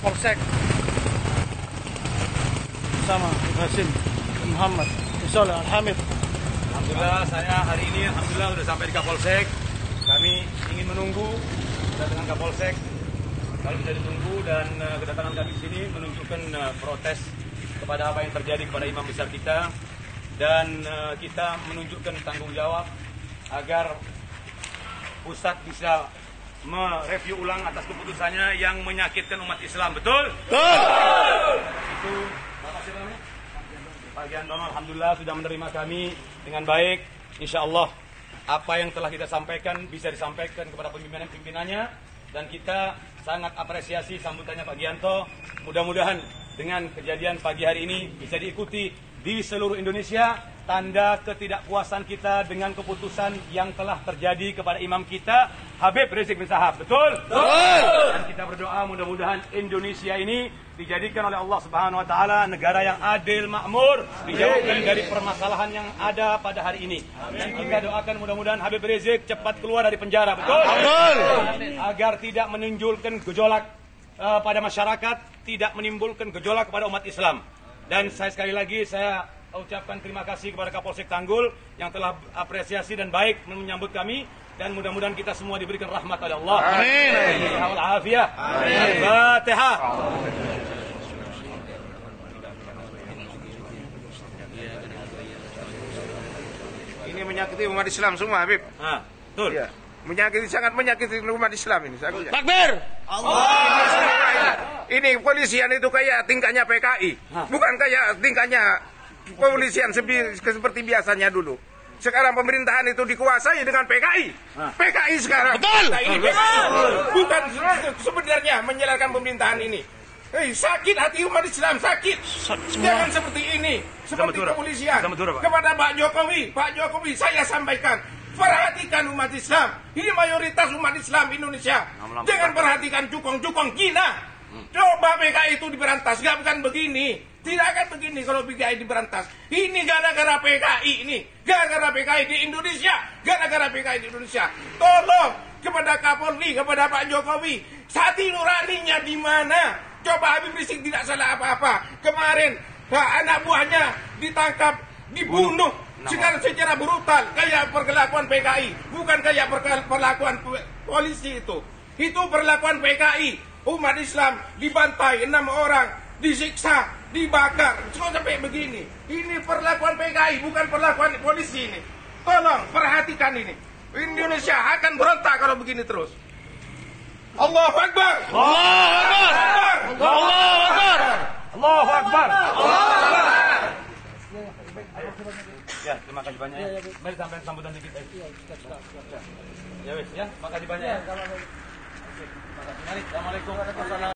Kapolsek bersama Hasim Muhammad Soleh Al-Hamid. Alhamdulillah saya hari ini sudah sampai di Kapolsek. Kami ingin menunggu kedatangan Kapolsek. Kalau bisa ditunggu, dan kedatangan kami di sini menunjukkan protes kepada apa yang terjadi kepada imam besar kita, dan kita menunjukkan tanggung jawab agar pusat bisa mereview ulang atas keputusannya yang menyakitkan umat Islam. Betul? Betul. Itu Bapak siapa namanya? Pak Giantono, alhamdulillah sudah menerima kami dengan baik. Insya Allah apa yang telah kita sampaikan bisa disampaikan kepada pimpinan-pimpinannya, dan kita sangat apresiasi sambutannya Pak Gianto. Mudah-mudahan dengan kejadian pagi hari ini bisa diikuti di seluruh Indonesia, tanda ketidakpuasan kita dengan keputusan yang telah terjadi kepada imam kita, Habib Rizik bin Syihab. Betul? Betul. Dan kita berdoa mudah-mudahan Indonesia ini dijadikan oleh Allah Subhanahu wa taala negara yang adil, makmur, dijauhkan dari permasalahan yang ada pada hari ini. Dan kita doakan mudah-mudahan Habib Rizik cepat keluar dari penjara. Betul? Betul. Agar tidak menimbulkan gejolak pada masyarakat, tidak menimbulkan gejolak kepada umat Islam. Dan saya sekali lagi saya ucapkan terima kasih kepada Kapolsek Tanggul yang telah apresiasi dan baik menyambut kami, dan mudah-mudahan kita semua diberikan rahmat oleh Allah. Amin. Al-afiyah. Al-Fatihah. Ini menyakiti umat Islam semua, Habib. Betul. Ya. Sangat menyakiti umat Islam ini. Takbir! Ini polisian itu kayak tingkahnya PKI, bukan kayak tingkahnya kepolisian seperti biasanya dulu. Sekarang pemerintahan itu dikuasai dengan PKI. PKI sekarang. Betul. Bukan sebenarnya menjalankan pemerintahan ini. Sakit hati umat Islam, sakit. Jangan seperti ini, seperti kepolisian. Kepada Pak Jokowi, saya sampaikan, perhatikan umat Islam. Ini mayoritas umat Islam Indonesia. Jangan perhatikan cukong-cukong Cina. Coba PKI itu diberantas, nggak bukan begini. Tidak akan begini kalau PKI diberantas. Ini gara-gara PKI ini. Gara-gara PKI di Indonesia. Gara-gara PKI di Indonesia. Tolong kepada Kapolri, kepada Pak Jokowi, hati nuraninya di mana? Coba Habib Rizik tidak salah apa-apa. Kemarin anak buahnya ditangkap, dibunuh secara brutal, kayak perlakuan PKI, bukan kayak perlakuan polisi itu. Itu perlakuan PKI. Umat Islam dibantai 6 orang, disiksa, dibakar, sampai begini. Ini perlakuan PKI, bukan perlakuan polisi ini. Tolong perhatikan ini. Indonesia akan berontak kalau begini terus. Allahu Akbar. Allahu Akbar. Allahu Akbar. Allahu Akbar. Ya, terima kasih banyak. Mari sampai sambutan dikit. Ya wis ya, makasih banyak. Mari, assalamualaikum warahmatullahi wabarakatuh.